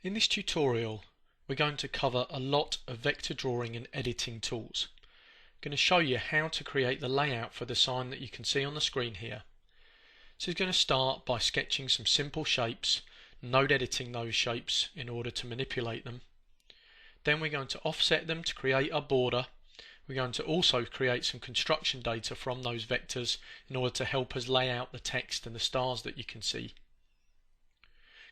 In this tutorial, we're going to cover a lot of vector drawing and editing tools. I'm going to show you how to create the layout for the sign that you can see on the screen here. So we're going to start by sketching some simple shapes, node editing those shapes in order to manipulate them. Then we're going to offset them to create a border. We're going to also create some construction data from those vectors in order to help us lay out the text and the stars that you can see.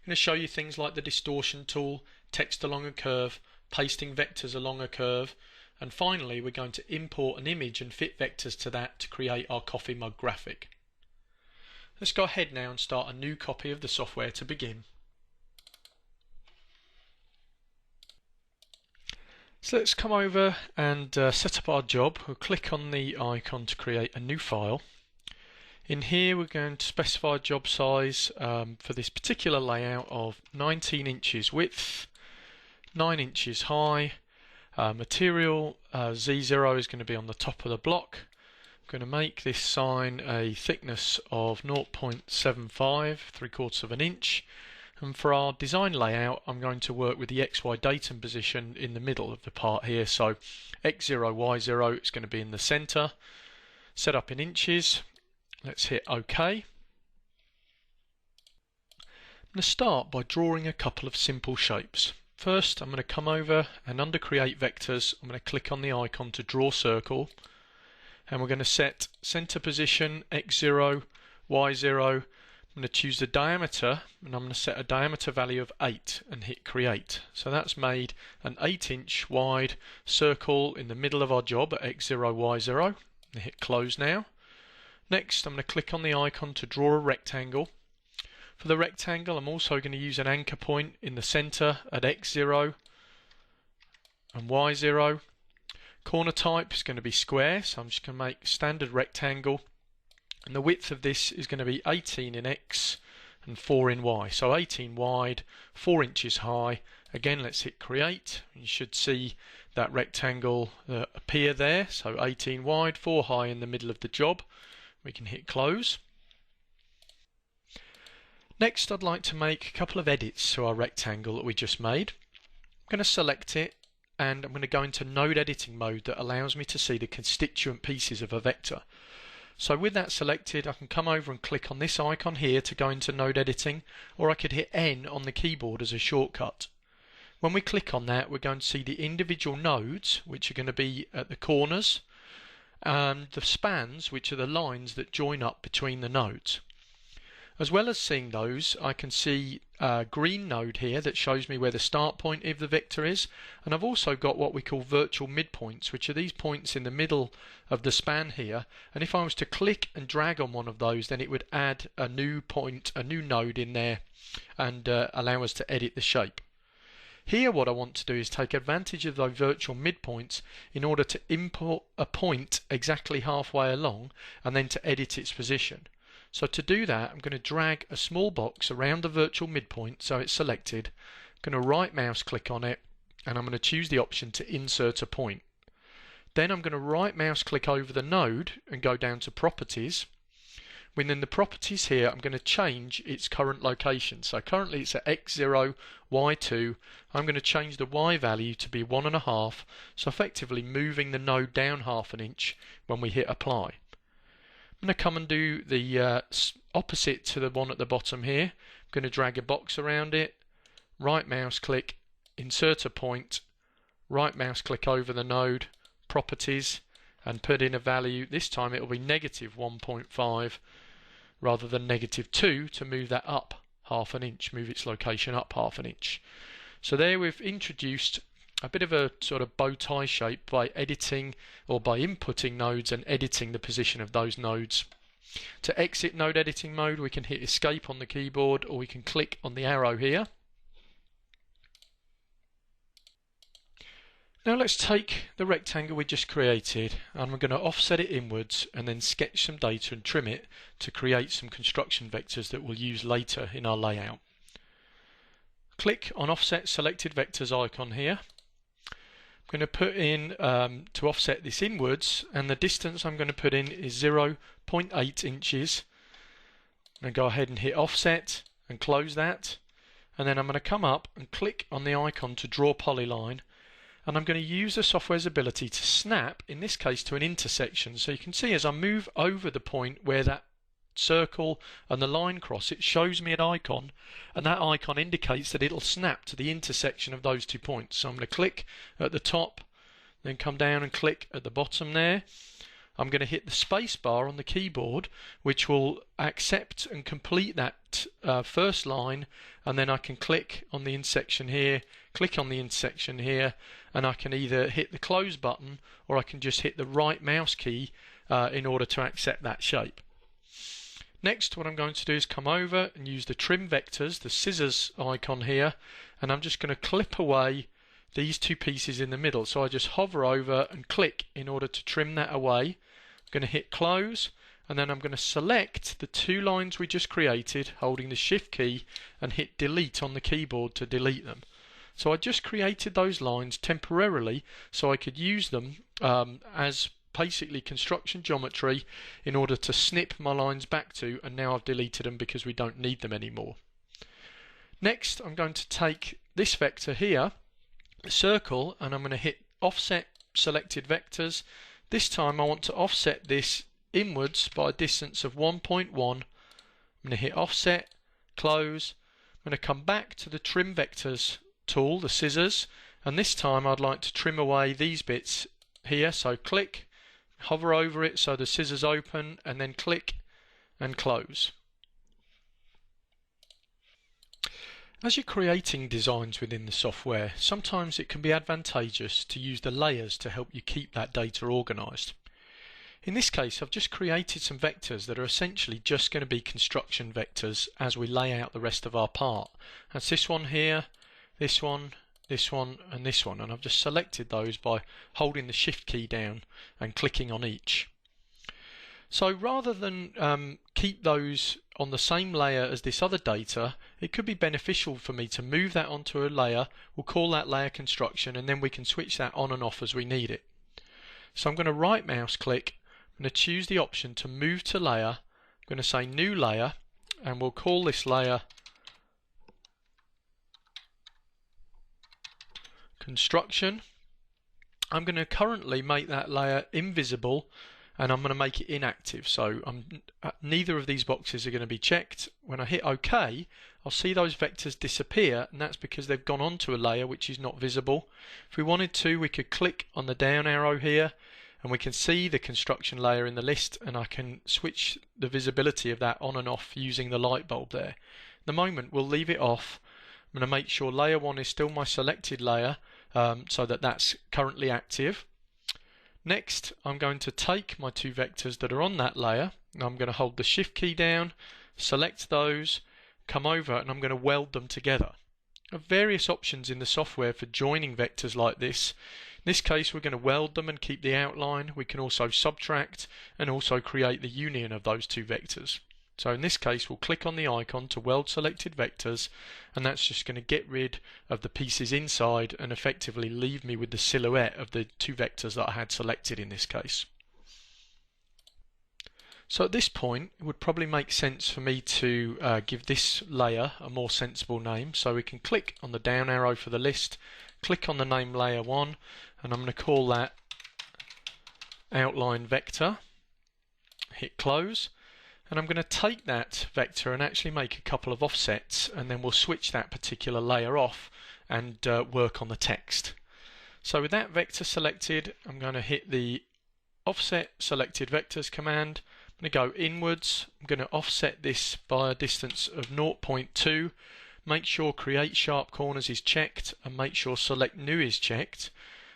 I'm going to show you things like the distortion tool, text along a curve, pasting vectors along a curve, and finally we're going to import an image and fit vectors to that to create our coffee mug graphic. Let's go ahead now and start a new copy of the software to begin. So let's come over and set up our job. We'll click on the icon to create a new file. In here we're going to specify a job size for this particular layout of 19 inches width, 9 inches high. Material Z0 is going to be on the top of the block. I'm going to make this sign a thickness of 0.75, 3/4 of an inch. And for our design layout, I'm going to work with the XY datum position in the middle of the part here. So X0, Y0 is going to be in the center. Set up in inches. Let's hit OK. I'm going to start by drawing a couple of simple shapes. First, I'm going to come over and under Create Vectors, I'm going to click on the icon to draw circle. And we're going to set center position X0, Y0. I'm going to choose the diameter and I'm going to set a diameter value of 8 and hit Create. So that's made an 8-inch wide circle in the middle of our job at X0, Y0. And hit Close now. Next, I'm going to click on the icon to draw a rectangle. For the rectangle, I'm also going to use an anchor point in the center at X0 and Y0. Corner type is going to be square, so I'm just going to make standard rectangle. And the width of this is going to be 18 in X and 4 in Y. So 18 wide, 4 inches high. Again, let's hit Create. You should see that rectangle appear there. So 18 wide, 4 high in the middle of the job. We can hit Close. Next, I'd like to make a couple of edits to our rectangle that we just made. I'm going to select it and I'm going to go into node editing mode that allows me to see the constituent pieces of a vector. So with that selected, I can come over and click on this icon here to go into node editing, or I could hit N on the keyboard as a shortcut. When we click on that, we're going to see the individual nodes, which are going to be at the corners, and the spans, which are the lines that join up between the nodes. As well as seeing those, I can see a green node here that shows me where the start point of the vector is, and I've also got what we call virtual midpoints, which are these points in the middle of the span here, and if I was to click and drag on one of those, then it would add a new point, a new node in there, and allow us to edit the shape. Here what I want to do is take advantage of those virtual midpoints in order to import a point exactly halfway along and then to edit its position. So to do that, I'm going to drag a small box around the virtual midpoint so it's selected. I'm going to right mouse click on it and I'm going to choose the option to insert a point. Then I'm going to right mouse click over the node and go down to Properties. Within the properties here, I'm going to change its current location. So currently it's at X0, Y2. I'm going to change the Y value to be 1.5, so effectively moving the node down 1/2 inch when we hit Apply. I'm going to come and do the opposite to the one at the bottom here. I'm going to drag a box around it, right mouse click, insert a point, right mouse click over the node, Properties, and put in a value. This time it will be -1.5 rather than -2 to move that up 1/2 inch, move its location up 1/2 inch. So there we've introduced a bit of a sort of bow tie shape by editing or by inputting nodes and editing the position of those nodes. To exit node editing mode, we can hit Escape on the keyboard or we can click on the arrow here. Now let's take the rectangle we just created and we're going to offset it inwards and then sketch some data and trim it to create some construction vectors that we'll use later in our layout. Click on Offset Selected Vectors icon here. I'm going to put in, to offset this inwards, and the distance I'm going to put in is 0.8 inches. I'm going to go ahead and hit Offset and close that. and then I'm going to come up and click on the icon to draw polyline, and I'm going to use the software's ability to snap, in this case to an intersection. So you can see as I move over the point where that circle and the line cross, it shows me an icon, and that icon indicates that it'll snap to the intersection of those 2 points. So I'm going to click at the top, then come down and click at the bottom there. I'm going to hit the space bar on the keyboard, which will accept and complete that first line, and then I can click on the intersection here, click on the intersection here, and I can either hit the close button or I can just hit the right mouse key in order to accept that shape. Next, what I'm going to do is come over and use the trim vectors, the scissors icon here, and I'm just going to clip away these 2 pieces in the middle. So I just hover over and click in order to trim that away. I'm going to hit close, and then I'm going to select the 2 lines we just created, holding the shift key, and hit delete on the keyboard to delete them. So I just created those lines temporarily so I could use them as basically construction geometry in order to snip my lines back to, and now I've deleted them because we don't need them anymore. Next, I'm going to take this vector here, the circle, and I'm going to hit offset selected vectors. This time I want to offset this inwards by a distance of 1.1. I'm going to hit offset, close. I'm going to come back to the trim vectors tool, the scissors, and this time I'd like to trim away these bits here. So click, hover over it so the scissors open, and then click and close. As you're creating designs within the software, sometimes it can be advantageous to use the layers to help you keep that data organised. In this case, I've just created some vectors that are essentially just going to be construction vectors as we lay out the rest of our part. That's this one here, this one, and this one, and I've just selected those by holding the shift key down and clicking on each. So rather than keep those on the same layer as this other data, it could be beneficial for me to move that onto a layer. We'll call that layer construction, and then we can switch that on and off as we need it. So I'm going to right mouse click, I'm going to choose the option to move to layer, I'm going to say new layer, and we'll call this layer construction. I'm going to currently make that layer invisible, and I'm going to make it inactive, so neither of these boxes are going to be checked. When I hit OK, I'll see those vectors disappear, and that's because they've gone onto a layer which is not visible. If we wanted to, we could click on the down arrow here, and we can see the construction layer in the list, and I can switch the visibility of that on and off using the light bulb there. At the moment, we'll leave it off. I'm going to make sure layer 1 is still my selected layer, so that that's currently active. Next, I'm going to take my 2 vectors that are on that layer, and I'm going to hold the shift key down, select those, come over, and I'm going to weld them together. There are various options in the software for joining vectors like this. In this case, we're going to weld them and keep the outline. We can also subtract and also create the union of those 2 vectors. So in this case, we'll click on the icon to weld selected vectors, and that's just going to get rid of the pieces inside and effectively leave me with the silhouette of the 2 vectors that I had selected in this case. So at this point, it would probably make sense for me to give this layer a more sensible name. So we can click on the down arrow for the list, click on the name layer 1, and I'm going to call that outline vector. Hit close. And I'm going to take that vector and actually make a couple of offsets, and then we'll switch that particular layer off and work on the text. So with that vector selected, I'm going to hit the offset selected vectors command. I'm going to go inwards. I'm going to offset this by a distance of 0.2. Make sure create sharp corners is checked, and make sure select new is checked.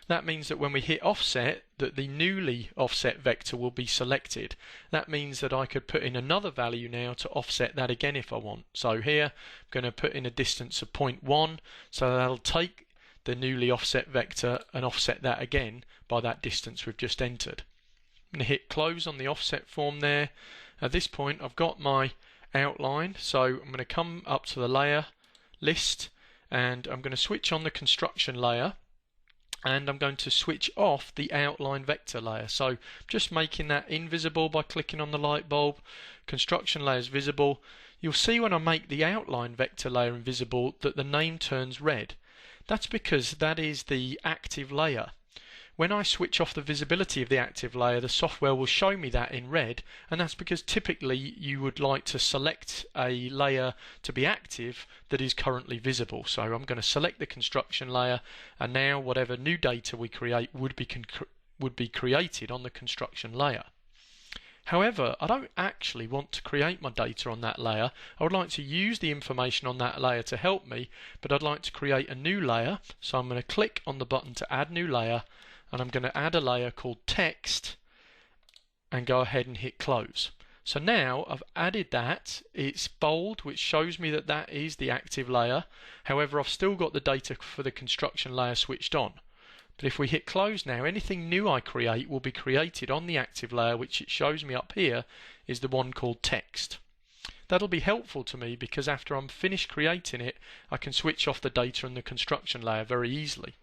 That means that when we hit offset, that the newly offset vector will be selected. That means that I could put in another value now to offset that again if I want. So here I'm going to put in a distance of 0.1, so that'll take the newly offset vector and offset that again by that distance we've just entered. I'm going to hit close on the offset form there. At this point I've got my outline, so I'm going to come up to the layer list, and I'm going to switch on the construction layer. and I'm going to switch off the outline vector layer. So just making that invisible by clicking on the light bulb. Construction layer is visible. You'll see when I make the outline vector layer invisible that the name turns red. That's because that is the active layer. When I switch off the visibility of the active layer, the software will show me that in red, and that's because typically you would like to select a layer to be active that is currently visible. So I'm going to select the construction layer, and now whatever new data we create would be created on the construction layer. However, I don't actually want to create my data on that layer. I would like to use the information on that layer to help me, but I'd like to create a new layer. So I'm going to click on the button to add new layer, and I'm going to add a layer called text and go ahead and hit close. So now I've added that. It's bold, which shows me that that is the active layer. However, I've still got the data for the construction layer switched on. But if we hit close now, anything new I create will be created on the active layer, which it shows me up here is the one called text. That'll be helpful to me because after I'm finished creating it, I can switch off the data in the construction layer very easily.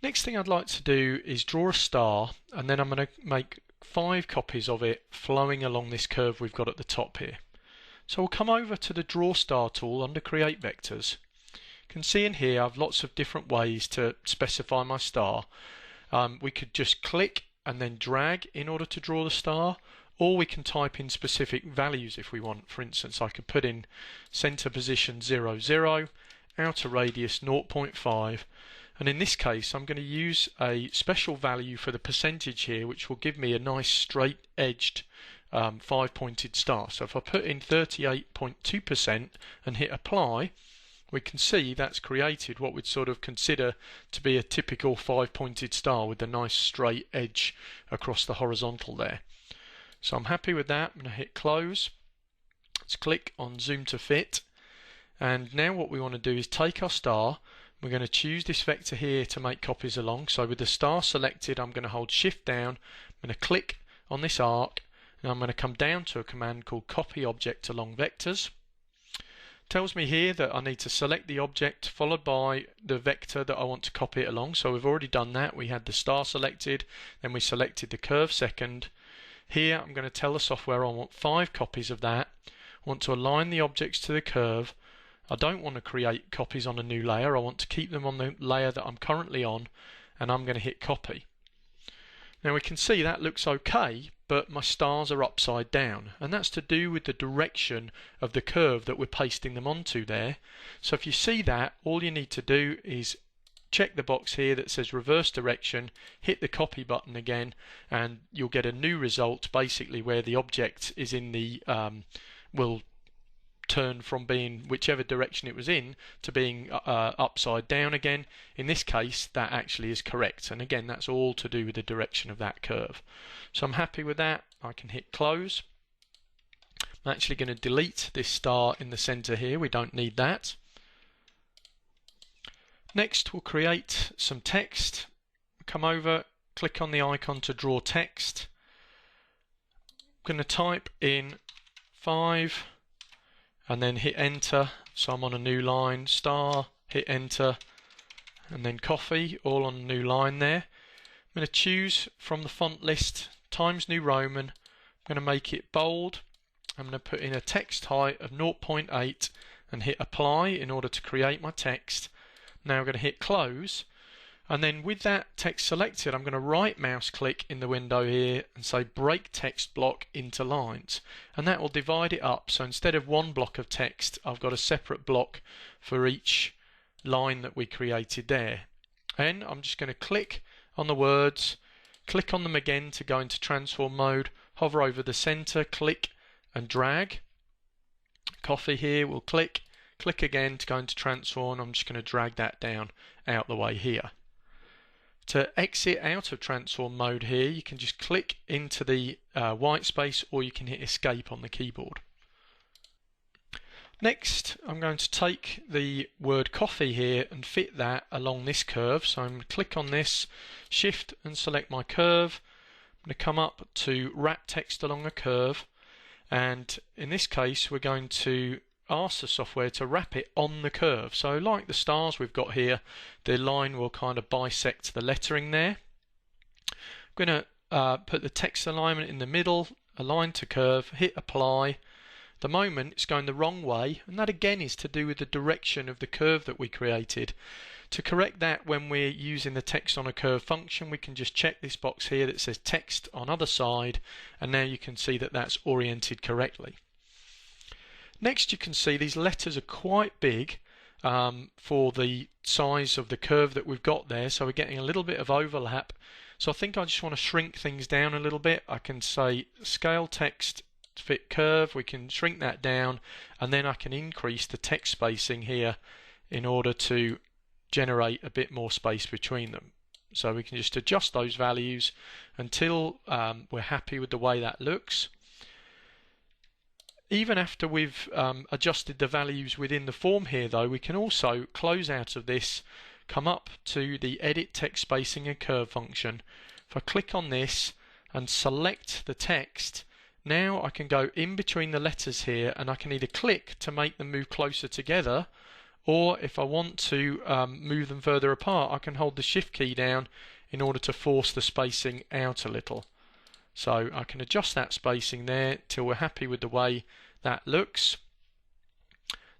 Next thing I'd like to do is draw a star, and then I'm going to make 5 copies of it flowing along this curve we've got at the top here. So we'll come over to the Draw Star tool under Create Vectors. You can see in here I have lots of different ways to specify my star. We could just click and then drag in order to draw the star, or we can type in specific values if we want. For instance, I could put in center position 0, 0, outer radius 0.5, and in this case I'm going to use a special value for the percentage here, which will give me a nice straight edged 5-pointed star. So if I put in 38.2% and hit apply, we can see that's created what we'd sort of consider to be a typical 5-pointed star with a nice straight edge across the horizontal there. So I'm happy with that. I'm going to hit close. Let's click on zoom to fit, and now what we want to do is take our star. We're going to choose this vector here to make copies along. So with the star selected, I'm going to hold shift down, I'm going to click on this arc, and I'm going to come down to a command called copy object along vectors. Tells me here that I need to select the object followed by the vector that I want to copy it along. So we've already done that. We had the star selected, then we selected the curve second. Here I'm going to tell the software I want 5 copies of that. I want to align the objects to the curve. I don't want to create copies on a new layer. I want to keep them on the layer that I'm currently on, and I'm going to hit copy. Now we can see that looks okay, but my stars are upside down, and that's to do with the direction of the curve that we're pasting them onto there. So if you see that, all you need to do is check the box here that says reverse direction, hit the copy button again, and you'll get a new result basically where the object is in the will turn from being whichever direction it was in to being upside down again. In this case that actually is correct, and again that's all to do with the direction of that curve. So I'm happy with that. I can hit close. I'm actually going to delete this star in the center here. We don't need that. Next we'll create some text. Come over, click on the icon to draw text. I'm going to type in 5 and then hit enter. So I'm on a new line, star, hit enter, and then coffee, all on a new line there. I'm going to choose from the font list Times New Roman. I'm going to make it bold. I'm going to put in a text height of 0.8 and hit apply in order to create my text. Now I'm going to hit close, and then with that text selected I'm going to right mouse click in the window here and say break text block into lines, and that will divide it up. So instead of one block of text I've got a separate block for each line that we created there. And I'm just going to click on the words, click on them again to go into transform mode, hover over the center, click and drag. Coffee here, we'll click again to go into transform. I'm just going to drag that down out the way here. To exit out of transform mode here, you can just click into the white space, or you can hit escape on the keyboard. Next I'm going to take the word coffee here and fit that along this curve. So I'm going to click on this, shift and select my curve. I'm going to come up to wrap text along a curve, and in this case we're going to ask the software to wrap it on the curve. So like the stars we've got here, the line will kind of bisect the lettering there. I'm going to put the text alignment in the middle, align to curve, hit apply. The moment it's going the wrong way, and that again is to do with the direction of the curve that we created. To correct that, when we're using the text on a curve function, we can just check this box here that says text on other side, and now you can see that that's oriented correctly. Next, you can see these letters are quite big for the size of the curve that we've got there, so we're getting a little bit of overlap. So I think I just want to shrink things down a little bit. I can say scale text fit curve, we can shrink that down, and then I can increase the text spacing here in order to generate a bit more space between them. So we can just adjust those values until we're happy with the way that looks. Even after we've adjusted the values within the form here though, we can also close out of this, come up to the edit text spacing and curve function. If I click on this and select the text, now I can go in between the letters here, and I can either click to make them move closer together, or if I want to move them further apart, I can hold the shift key down in order to force the spacing out a little. So I can adjust that spacing there till we're happy with the way that looks.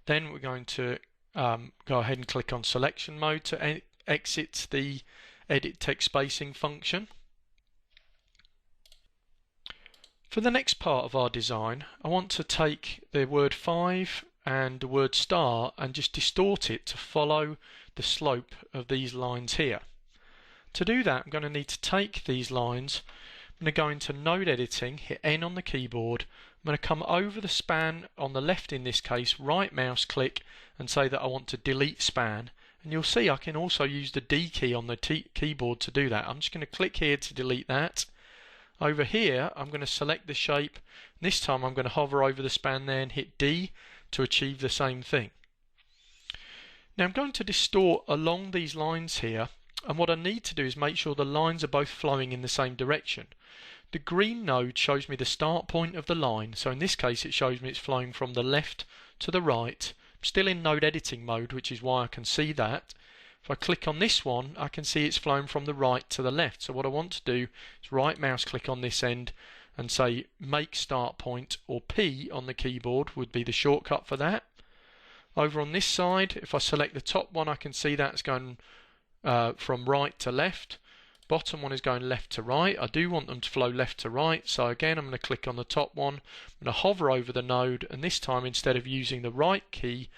Then we're going to go ahead and click on selection mode to exit the edit text spacing function. For the next part of our design, I want to take the word 5 and the word star and just distort it to follow the slope of these lines here. To do that, I'm going to need to take these lines, I'm going to go into node editing, hit N on the keyboard, I'm going to come over the span on the left in this case, right mouse click and say that I want to delete span, and you'll see I can also use the D key on the keyboard to do that. I'm just going to click here to delete that. Over here I'm going to select the shape, and this time I'm going to hover over the span there and hit D to achieve the same thing. Now I'm going to distort along these lines here, and what I need to do is make sure the lines are both flowing in the same direction. The green node shows me the start point of the line, so in this case it shows me it's flowing from the left to the right. I'm still in node editing mode, which is why I can see that. If I click on this one, I can see it's flowing from the right to the left. So what I want to do is right mouse click on this end and say make start point, or P on the keyboard would be the shortcut for that. Over on this side, if I select the top one, I can see that's going from right to left. Bottom one is going left to right. I do want them to flow left to right, so again I'm going to click on the top one, I'm going to hover over the node, and this time instead of using the right key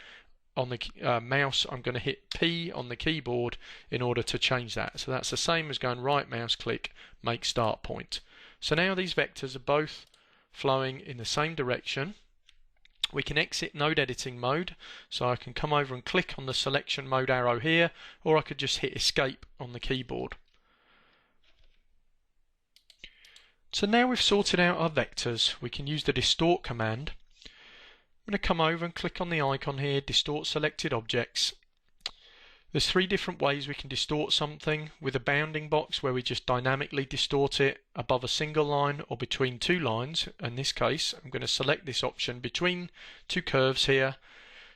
on the mouse, I'm going to hit P on the keyboard in order to change that. So that's the same as going right mouse click, make start point. So now these vectors are both flowing in the same direction. We can exit node editing mode, so I can come over and click on the selection mode arrow here, or I could just hit escape on the keyboard. So now we've sorted out our vectors, we can use the distort command. I'm going to come over and click on the icon here, distort selected objects. There's three different ways we can distort something: with a bounding box where we just dynamically distort it above a single line or between two lines. In this case I'm going to select this option between two curves here.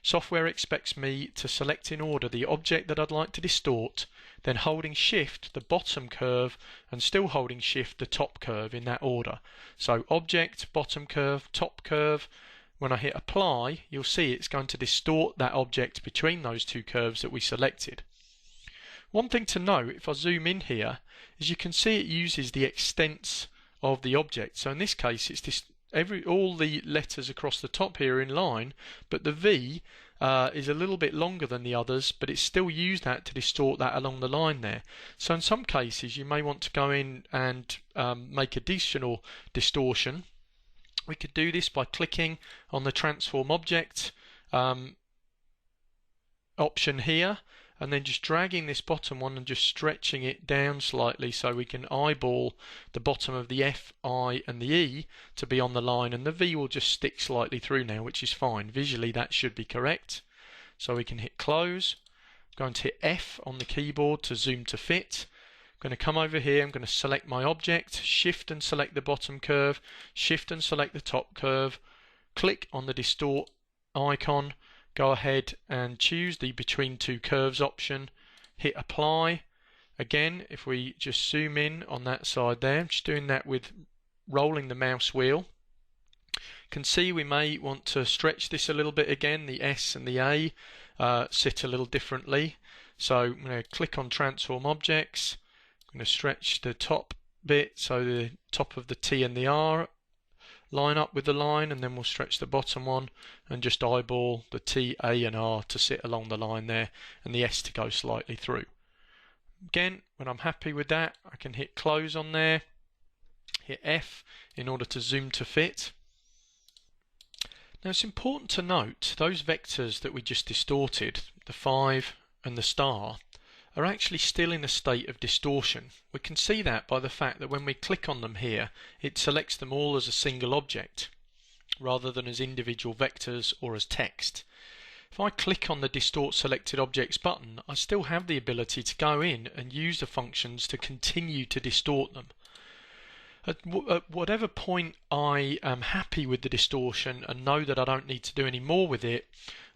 Software expects me to select in order the object that I'd like to distort, then holding shift the bottom curve and still holding shift the top curve in that order. So object, bottom curve, top curve. When I hit apply, you'll see it's going to distort that object between those two curves that we selected. One thing to note, if I zoom in here, is you can see it uses the extents of the object. So in this case it's all the letters across the top here are in line, but the V is a little bit longer than the others, but it's still used that to distort that along the line there. So in some cases you may want to go in and make additional distortion. We could do this by clicking on the transform object option here, and then just dragging this bottom one and just stretching it down slightly so we can eyeball the bottom of the F, I and the E to be on the line, and the V will just stick slightly through now, which is fine. Visually that should be correct. So we can hit close. I'm going to hit F on the keyboard to zoom to fit. I'm going to come over here, I'm going to select my object, shift and select the bottom curve, shift and select the top curve, click on the distort icon, go ahead and choose the between two curves option, hit apply. Again, if we just zoom in on that side there, I'm just doing that with rolling the mouse wheel. Can see we may want to stretch this a little bit again. The S and the A sit a little differently. So I'm going to click on transform objects. I'm going to stretch the top bit so the top of the T and the R line up with the line, and then we'll stretch the bottom one and just eyeball the T, A and R to sit along the line there, and the S to go slightly through. Again, when I'm happy with that, I can hit close on there, hit F in order to zoom to fit. Now it's important to note those vectors that we just distorted, the 5 and the star, are actually still in a state of distortion. We can see that by the fact that when we click on them here, it selects them all as a single object rather than as individual vectors or as text. If I click on the Distort Selected Objects button, I still have the ability to go in and use the functions to continue to distort them. At whatever point I am happy with the distortion and know that I don't need to do any more with it,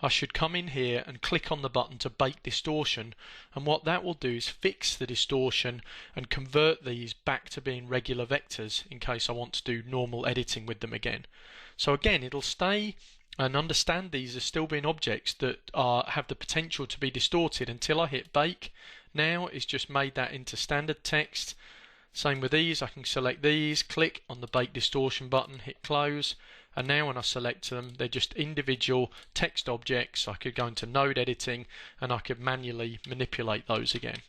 I should come in here and click on the button to bake distortion, and what that will do is fix the distortion and convert these back to being regular vectors in case I want to do normal editing with them again. So again, it'll stay and understand these as still being objects that have the potential to be distorted until I hit bake. Now it's just made that into standard text. Same with these, I can select these, click on the Bake Distortion button, hit close, and now when I select them, they're just individual text objects. I could go into node editing and I could manually manipulate those again.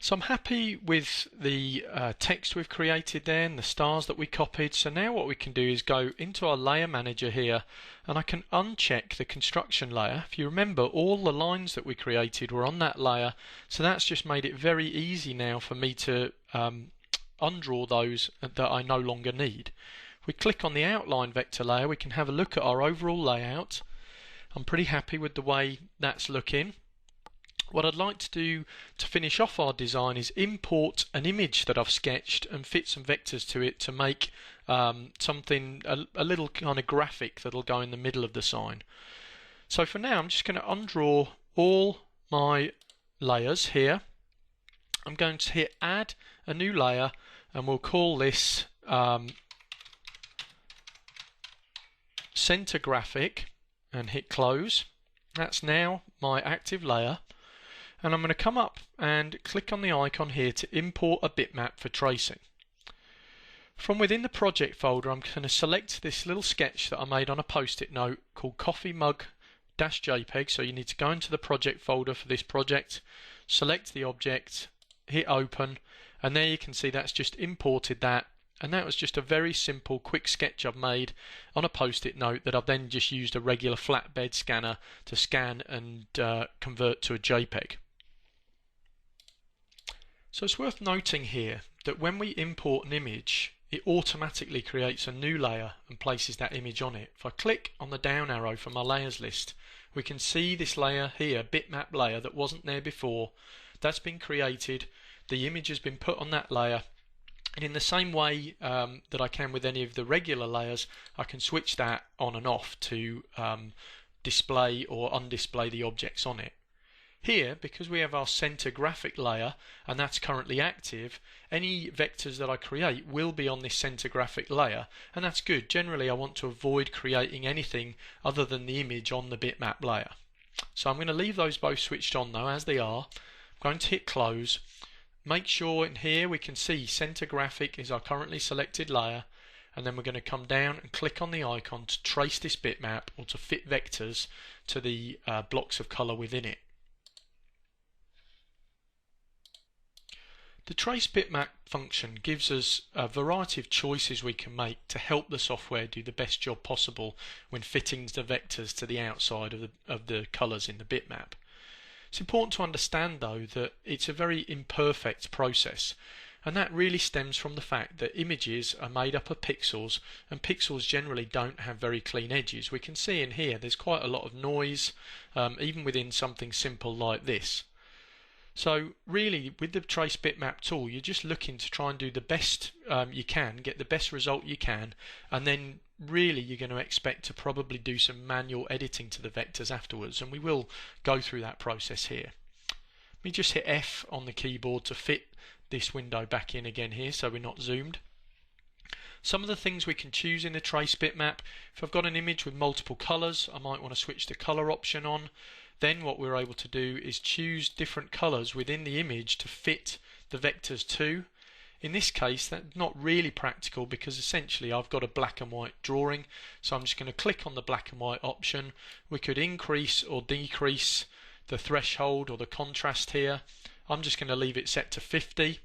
So I'm happy with the text we've created there and the stars that we copied. So now what we can do is go into our layer manager here, and I can uncheck the construction layer. If you remember, all the lines that we created were on that layer, so that's just made it very easy now for me to undraw those that I no longer need. If we click on the outline vector layer, we can have a look at our overall layout. I'm pretty happy with the way that's looking. What I'd like to do to finish off our design is import an image that I've sketched and fit some vectors to it to make something, a little kind of graphic that'll go in the middle of the sign. So for now I'm just going to undraw all my layers here. I'm going to hit add a new layer, and we'll call this center graphic, and hit close. That's now my active layer. And I'm going to come up and click on the icon here to import a bitmap for tracing. From within the project folder, I'm going to select this little sketch that I made on a post-it note called Coffee Mug-JPEG. So you need to go into the project folder for this project, select the object, hit open, and there you can see that's just imported that. And that was just a very simple quick sketch I've made on a post-it note that I've then just used a regular flatbed scanner to scan and convert to a JPEG. So it's worth noting here that when we import an image, it automatically creates a new layer and places that image on it. If I click on the down arrow from my layers list, we can see this layer here, bitmap layer, that wasn't there before. That's been created, the image has been put on that layer, and in the same way that I can with any of the regular layers, I can switch that on and off to display or undisplay the objects on it. Here, because we have our center graphic layer and that's currently active, any vectors that I create will be on this center graphic layer, and that's good. Generally I want to avoid creating anything other than the image on the bitmap layer. So I'm going to leave those both switched on though as they are. I'm going to hit close. Make sure in here we can see center graphic is our currently selected layer, and then we're going to come down and click on the icon to trace this bitmap or to fit vectors to the blocks of color within it. The trace bitmap function gives us a variety of choices we can make to help the software do the best job possible when fitting the vectors to the outside of the colours in the bitmap. It's important to understand though that it's a very imperfect process, and that really stems from the fact that images are made up of pixels, and pixels generally don't have very clean edges. We can see in here there's quite a lot of noise even within something simple like this. So really with the trace bitmap tool you're just looking to try and do the best you can, get the best result you can, and then really you're going to expect to probably do some manual editing to the vectors afterwards, and we will go through that process here. Let me just hit F on the keyboard to fit this window back in again here so we're not zoomed. Some of the things we can choose in the trace bitmap: if I've got an image with multiple colours, I might want to switch the colour option on. Then what we're able to do is choose different colours within the image to fit the vectors to. In this case, that's not really practical because essentially I've got a black and white drawing, so I'm just going to click on the black and white option. We could increase or decrease the threshold or the contrast here. I'm just going to leave it set to 50.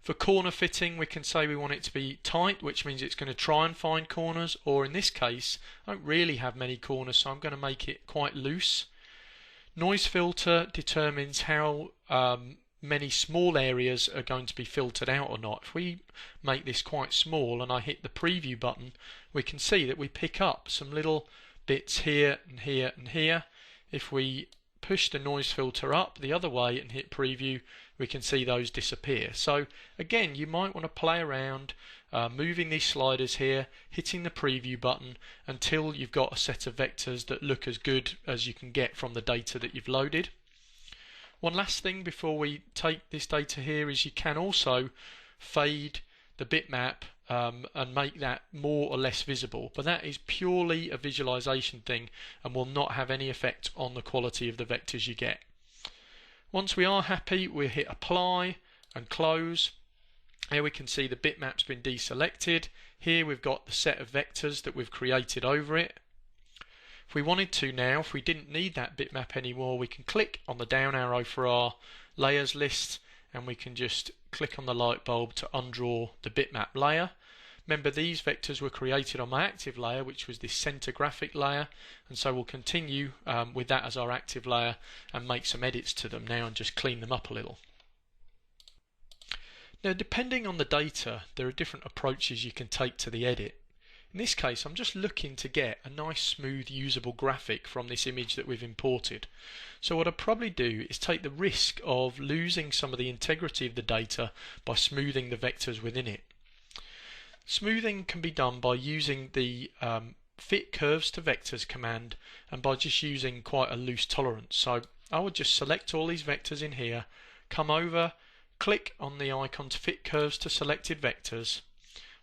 For corner fitting, we can say we want it to be tight, which means it's going to try and find corners, or in this case I don't really have many corners, so I'm going to make it quite loose. Noise filter determines how many small areas are going to be filtered out or not. If we make this quite small and I hit the preview button, we can see that we pick up some little bits here and here and here. If we push the noise filter up the other way and hit preview, we can see those disappear. So again, you might want to play around moving these sliders here, hitting the preview button until you've got a set of vectors that look as good as you can get from the data that you've loaded. One last thing before we take this data here is you can also fade the bitmap and make that more or less visible, but that is purely a visualization thing and will not have any effect on the quality of the vectors you get. Once we are happy, we hit apply and close. Here we can see the bitmap's been deselected. Here we've got the set of vectors that we've created over it. If we wanted to now, if we didn't need that bitmap anymore, we can click on the down arrow for our layers list and we can just click on the light bulb to undraw the bitmap layer. Remember, these vectors were created on my active layer, which was this center graphic layer, and so we'll continue with that as our active layer and make some edits to them now and just clean them up a little. Now, depending on the data, there are different approaches you can take to the edit. In this case, I'm just looking to get a nice, smooth, usable graphic from this image that we've imported. So what I'd probably do is take the risk of losing some of the integrity of the data by smoothing the vectors within it. Smoothing can be done by using the fit curves to vectors command and by just using quite a loose tolerance. So I would just select all these vectors in here, come over, click on the icon to fit curves to selected vectors.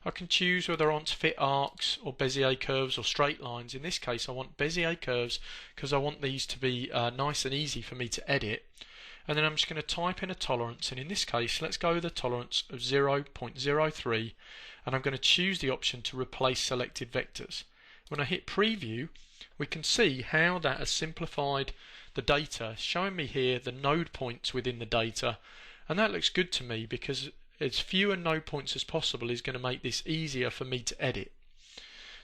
I can choose whether I want to fit arcs or Bezier curves or straight lines. In this case I want Bezier curves because I want these to be nice and easy for me to edit. And then I'm just going to type in a tolerance, and in this case let's go with a tolerance of 0.03, and I'm going to choose the option to replace selected vectors. When I hit preview, we can see how that has simplified the data, showing me here the node points within the data, and that looks good to me because as fewer node points as possible is going to make this easier for me to edit.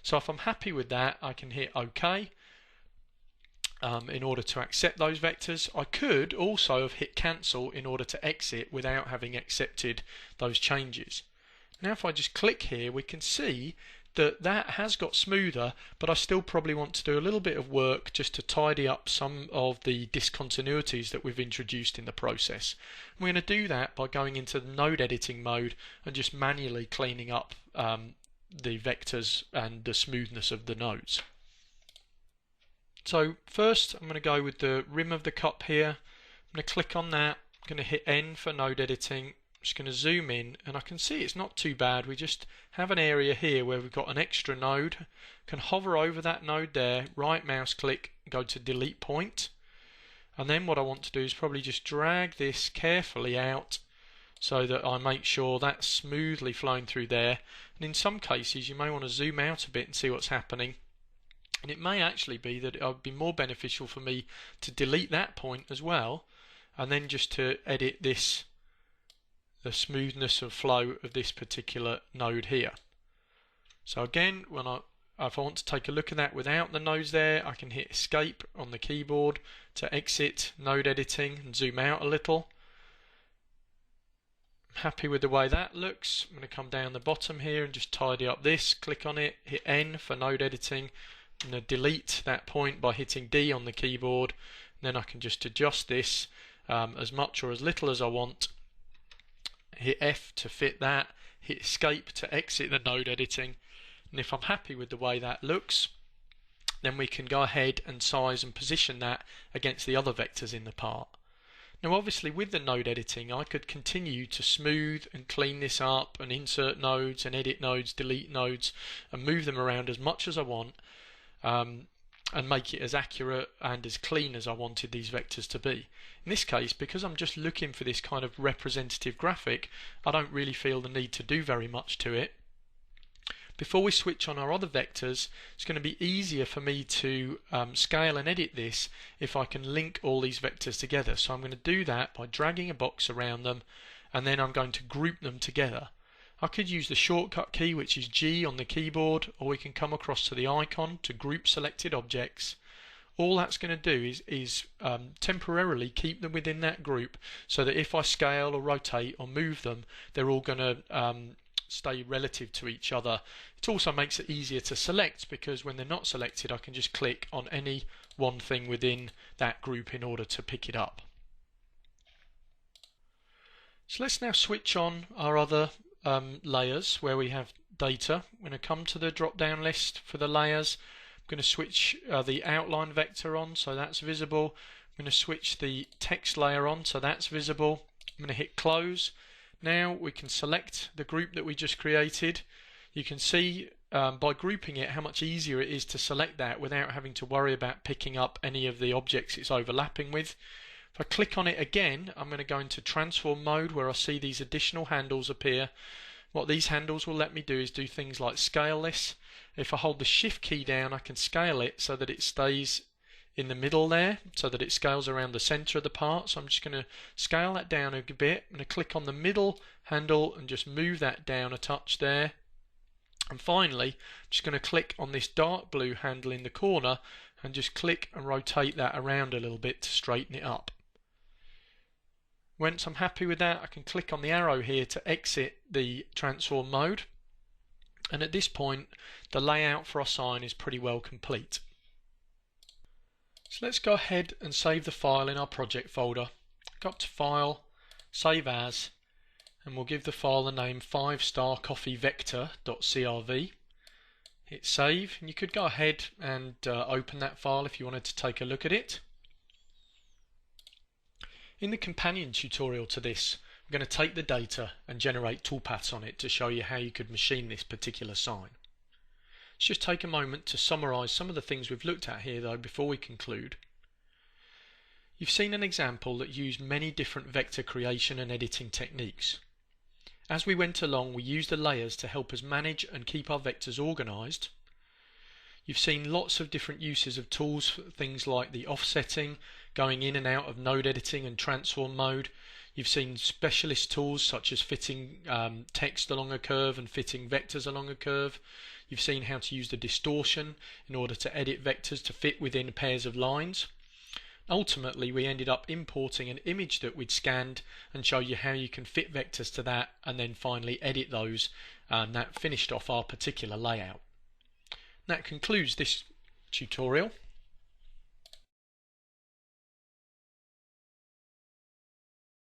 So if I'm happy with that, I can hit OK in order to accept those vectors. I could also have hit cancel in order to exit without having accepted those changes. Now if I just click here, we can see that that has got smoother, but I still probably want to do a little bit of work just to tidy up some of the discontinuities that we've introduced in the process. We're going to do that by going into the node editing mode and just manually cleaning up the vectors and the smoothness of the nodes. So first I'm going to go with the rim of the cup here. I'm going to click on that, I'm going to hit N for node editing. I'm just going to zoom in and I can see it's not too bad. We just have an area here where we've got an extra node. Can hover over that node there, right mouse click, go to delete point, and then what I want to do is probably just drag this carefully out so that I make sure that's smoothly flowing through there. And in some cases you may want to zoom out a bit and see what's happening, and it may actually be that it would be more beneficial for me to delete that point as well and then just to edit this, the smoothness of flow of this particular node here. So again, if I want to take a look at that without the nodes there, I can hit escape on the keyboard to exit node editing and zoom out a little. I'm happy with the way that looks. I'm going to come down the bottom here and just tidy up this, click on it, hit N for node editing. I'm going to delete that point by hitting D on the keyboard, and then I can just adjust this as much or as little as I want. Hit F to fit that, hit escape to exit the node editing. And if I'm happy with the way that looks, then we can go ahead and size and position that against the other vectors in the part. Now obviously with the node editing I could continue to smooth and clean this up and insert nodes and edit nodes, delete nodes and move them around as much as I want, and make it as accurate and as clean as I wanted these vectors to be. In this case, because I'm just looking for this kind of representative graphic, I don't really feel the need to do very much to it. Before we switch on our other vectors, it's going to be easier for me to scale and edit this if I can link all these vectors together. So I'm going to do that by dragging a box around them, and then I'm going to group them together. I could use the shortcut key, which is G on the keyboard, or we can come across to the icon to group selected objects. All that's going to do is temporarily keep them within that group, so that if I scale or rotate or move them, they're all going to stay relative to each other. It also makes it easier to select, because when they're not selected I can just click on any one thing within that group in order to pick it up. So let's now switch on our other layers where we have data. I'm going to come to the drop down list for the layers. I'm going to switch the outline vector on, so that's visible. I'm going to switch the text layer on, so that's visible. I'm going to hit close. Now we can select the group that we just created. You can see by grouping it how much easier it is to select that without having to worry about picking up any of the objects it's overlapping with. If I click on it again, I'm going to go into transform mode where I see these additional handles appear. What these handles will let me do is do things like scale this. If I hold the shift key down, I can scale it so that it stays in the middle there, so that it scales around the center of the part. So I'm just going to scale that down a bit. I'm going to click on the middle handle and just move that down a touch there. And finally, I'm just going to click on this dark blue handle in the corner and just click and rotate that around a little bit to straighten it up. Once I'm happy with that, I can click on the arrow here to exit the transform mode. And at this point, the layout for our sign is pretty well complete. So let's go ahead and save the file in our project folder. Go up to File, Save As, and we'll give the file the name 5starcoffeevector.crv. Hit Save, and you could go ahead and open that file if you wanted to take a look at it. In the companion tutorial to this, we're going to take the data and generate toolpaths on it to show you how you could machine this particular sign. Let's just take a moment to summarize some of the things we've looked at here though before we conclude. You've seen an example that used many different vector creation and editing techniques. As we went along, we used the layers to help us manage and keep our vectors organized. You've seen lots of different uses of tools for things like the offsetting, going in and out of node editing and transform mode. You've seen specialist tools such as fitting text along a curve and fitting vectors along a curve. You've seen how to use the distortion in order to edit vectors to fit within pairs of lines. Ultimately, we ended up importing an image that we'd scanned and show you how you can fit vectors to that and then finally edit those, and that finished off our particular layout. That concludes this tutorial.